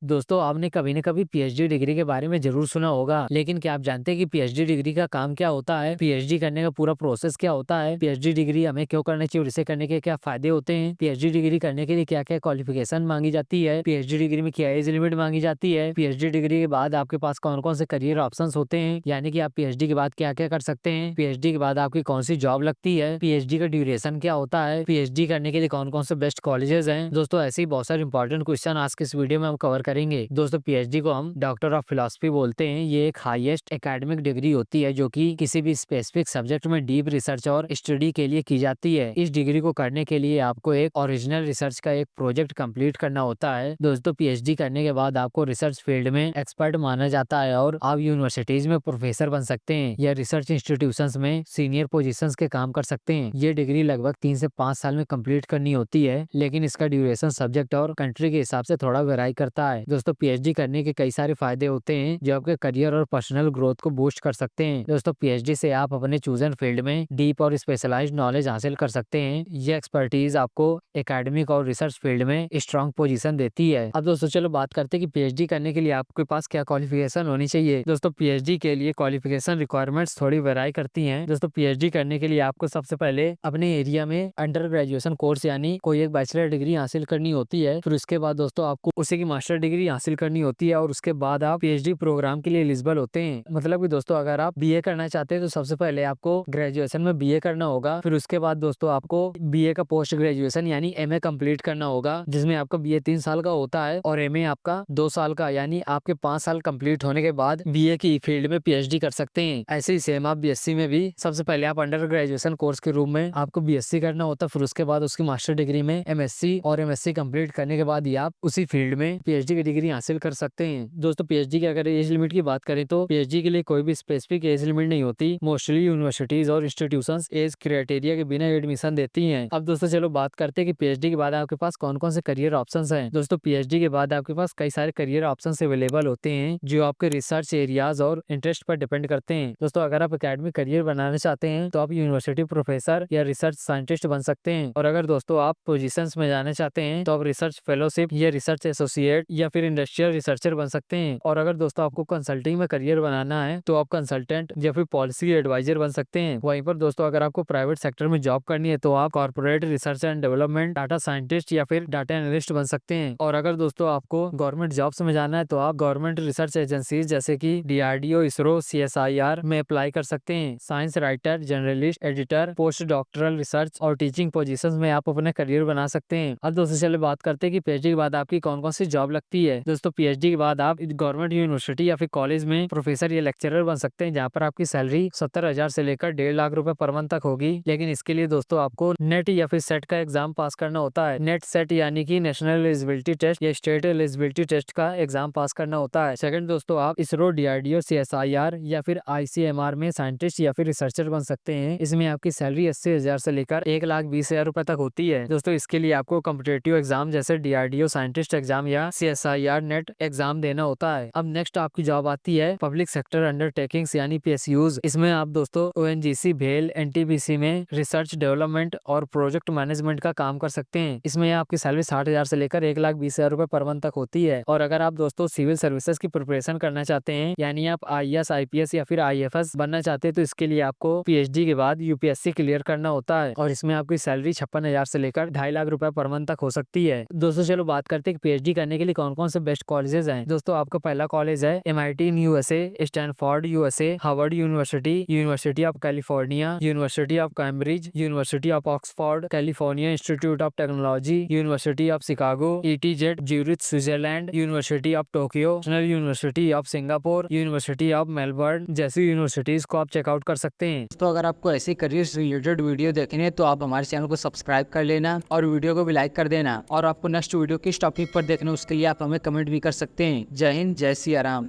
दोस्तों आपने कभी न कभी पीएचडी डिग्री के बारे में जरूर सुना होगा, लेकिन क्या आप जानते हैं कि पीएचडी डिग्री का काम क्या होता है? पीएचडी करने का पूरा प्रोसेस क्या होता है? पीएचडी डिग्री हमें क्यों करनी चाहिए और इसे करने के क्या फायदे होते हैं? पीएचडी डिग्री करने के लिए क्या-क्या क्वालिफिकेशन मांगी जाती है? पीएचडी डिग्री में क्या एज लिमिट मांगी जाती है? पीएचडी डिग्री के बाद आपके पास कौन-कौन से करियर ऑप्शंस होते हैं? यानी कि आप पीएचडी के बाद क्या-क्या कर सकते हैं? पीएचडी के बाद आपकी कौन सी जॉब लगती है? पीएचडी का ड्यूरेशन क्या होता है? पीएचडी करने के लिए कौन-कौन से बेस्ट कॉलेजेस हैं? दोस्तों ऐसे ही बहुत सारे इंपॉर्टेंट क्वेश्चन आज के इस वीडियो में हम कवर करेंगे। दोस्तों पीएचडी को हम डॉक्टर ऑफ फिलॉसफी बोलते हैं। ये एक हाईएस्ट एकेडमिक डिग्री होती है जो कि किसी भी स्पेसिफिक सब्जेक्ट में डीप रिसर्च और स्टडी के लिए की जाती है। इस डिग्री को करने के लिए आपको एक ओरिजिनल रिसर्च का एक प्रोजेक्ट कंप्लीट करना होता है। दोस्तों पीएचडी करने के बाद आपको रिसर्च फील्ड में एक्सपर्ट माना जाता है और आप यूनिवर्सिटीज में प्रोफेसर बन सकते हैं या रिसर्च इंस्टीट्यूशंस में सीनियर पोजीशंस के काम कर सकते हैं। ये डिग्री लगभग 3 से 5 साल में कंप्लीट करनी होती है, लेकिन इसका ड्यूरेशन सब्जेक्ट और कंट्री के हिसाब से थोड़ा वेराई करता है। दोस्तों पीएचडी करने के कई सारे फायदे होते हैं जो आपके करियर और पर्सनल ग्रोथ को बूस्ट कर सकते हैं। दोस्तों पीएचडी से आप अपने चूजन फील्ड में डीप और स्पेशलाइज्ड नॉलेज हासिल कर सकते हैं। ये एक्सपर्टीज आपको एकेडमिक और रिसर्च फील्ड में स्ट्रॉन्ग पोजीशन देती है। अब दोस्तों चलो बात करते हैं कि पीएचडी करने के लिए आपके पास क्या क्वालिफिकेशन होनी चाहिए। दोस्तों पीएचडी के लिए क्वालिफिकेशन रिक्वायरमेंट्स थोड़ी वेराई करती हैं। दोस्तों पीएचडी करने के लिए आपको सबसे पहले अपने एरिया में अंडर ग्रेजुएशन कोर्स यानी कोई एक बैचलर डिग्री हासिल करनी होती है। फिर उसके बाद दोस्तों आपको उसी की मास्टर डिग्री हासिल करनी होती है और उसके बाद आप पीएचडी प्रोग्राम के लिए एलिजिबल होते हैं। मतलब कि दोस्तों अगर आप बीए करना चाहते हैं तो सबसे पहले आपको ग्रेजुएशन में बीए करना होगा। फिर उसके बाद दोस्तों आपको बीए का पोस्ट ग्रेजुएशन यानी एमए कंप्लीट करना होगा, जिसमें आपका बीए 3 साल का होता है और एमए आपका 2 साल का, यानी आपके 5 साल कंप्लीट होने के बाद बीए की फील्ड में पीएचडी कर सकते हैं। ऐसे ही सेम आप बीएससी में भी सबसे पहले आप अंडर ग्रेजुएशन कोर्स के रूप में आपको बीएससी करना होता है। फिर उसके बाद उसकी मास्टर डिग्री में एमएससी और एमएससी कंप्लीट करने के बाद ही आप उसी फील्ड में पीएचडी की डिग्री हासिल कर सकते हैं। दोस्तों पीएचडी की अगर एज लिमिट की बात करें तो पीएचडी के लिए कोई भी स्पेसिफिक एज लिमिट नहीं होती। मोस्टली यूनिवर्सिटीज और इंस्टीट्यूशंस एज क्राइटेरिया के बिना एडमिशन देती हैं। अब दोस्तों चलो बात करते हैं कि पीएचडी के बाद आपके पास कौन कौन से करियर ऑप्शंस हैं। दोस्तों पीएचडी के बाद आपके पास कई सारे करियर ऑप्शंस अवेलेबल होते हैं जो आपके रिसर्च एरियाज और इंटरेस्ट पर डिपेंड करते हैं। दोस्तों अगर आप एकेडमिक करियर बनाना चाहते हैं तो आप यूनिवर्सिटी प्रोफेसर या रिसर्च साइंटिस्ट बन सकते हैं, और अगर दोस्तों आप पोजीशंस में जाना चाहते हैं तो आप रिसर्च फेलोशिप या रिसर्च एसोसिएट या फिर इंडस्ट्रियल रिसर्चर बन सकते हैं। और अगर दोस्तों आपको कंसल्टिंग में करियर बनाना है तो आप कंसल्टेंट या फिर पॉलिसी एडवाइजर बन सकते हैं। वहीं पर दोस्तों अगर आपको प्राइवेट सेक्टर में जॉब करनी है तो आप corporate research and development data scientist या फिर डाटा एनालिस्ट बन सकते हैं। और अगर दोस्तों आपको गवर्नमेंट जॉब्स में जाना है तो आप गवर्नमेंट रिसर्च एजेंसीज जैसे कि डीआरडीओ, इसरो, सीएसआईआर में अप्लाई कर सकते हैं। Science writer, journalist, editor, post doctoral research और टीचिंग पोजीशंस में आप अपना करियर बना सकते हैं। अब दोस्तों चलिए बात करते हैं कि पीएचडी के बाद आपकी कौन कौन सी जॉब लगती है। दोस्तों पीएचडी के बाद आप गवर्नमेंट यूनिवर्सिटी या फिर कॉलेज में प्रोफेसर या लेक्चरर बन सकते हैं, जहाँ पर आपकी सैलरी 70,000 से लेकर 1.5 लाख रुपए पर मंथ तक होगी। लेकिन इसके लिए दोस्तों आपको नेट या फिर सेट का एग्जाम पास करना होता है। नेट सेट यानी कि नेशनल एलिजिबिलिटी टेस्ट या स्टेट एलिजिबिलिटी टेस्ट का एग्जाम पास करना होता है। सेकंड दोस्तों आप इसरो, डीआरडीओ, सीएसआईआर या फिर आईसीएमआर में साइंटिस्ट या फिर रिसर्चर बन सकते हैं। इसमें आपकी सैलरी 80,000 से लेकर 1,20,000 रुपए तक होती है। दोस्तों इसके लिए आपको कॉम्पिटिटिव एग्जाम जैसे डीआरडीओ साइंटिस्ट एग्जाम या सीएसआईआर नेट एग्जाम देना होता है। अब नेक्स्ट आपकी जॉब आती है पब्लिक सेक्टर अंडरटेकिंग्स यानी पीएसयूज। इसमें आप दोस्तों ओएनजीसी, भेल, एनटीपीसी में रिसर्च डेवलपमेंट और प्रोजेक्ट मैनेजमेंट का काम कर सकते हैं। इसमें आपकी सैलरी 60,000 से लेकर 1,20,000 रुपए पर मंथ तक होती है। और अगर आप दोस्तों सिविल सर्विसेज की प्रिपरेशन करना चाहते हैं यानी आप आईएएस, आईपीएस या फिर आईएफएस बनना चाहते हैं तो इसके लिए आपको पीएचडी के बाद यूपीएससी क्लियर करना होता है और इसमें आपकी सैलरी 56,000 से लेकर 2.5 लाख रुपए पर मंथ तक हो सकती है। दोस्तों चलो बात करते हैं पीएचडी करने के लिए कौन कौन से बेस्ट कॉलेजेस हैं। दोस्तों आपका पहला कॉलेज है MIT in USA, Stanford USA, Harvard university, university of California, university of Cambridge, university of Oxford, California institute of technology, university of Chicago, ETZ Zurich Switzerland, university of Tokyo, national university of Singapore, university of Melbourne जैसी universities को आप checkout कर सकते हैं। तो अगर आपको ऐसे करियर से रिलेटेड वीडियो देखने हैं तो आप हमारे चैनल को सब्सक्राइब कर लेना और वीडियो को भी लाइक कर देना। और आपको नेक्स्ट वीडियो किस टॉपिक पर देखना उसके लिए आप हमें कमेंट भी कर सकते हैं। जय हिंद, जय सिया राम।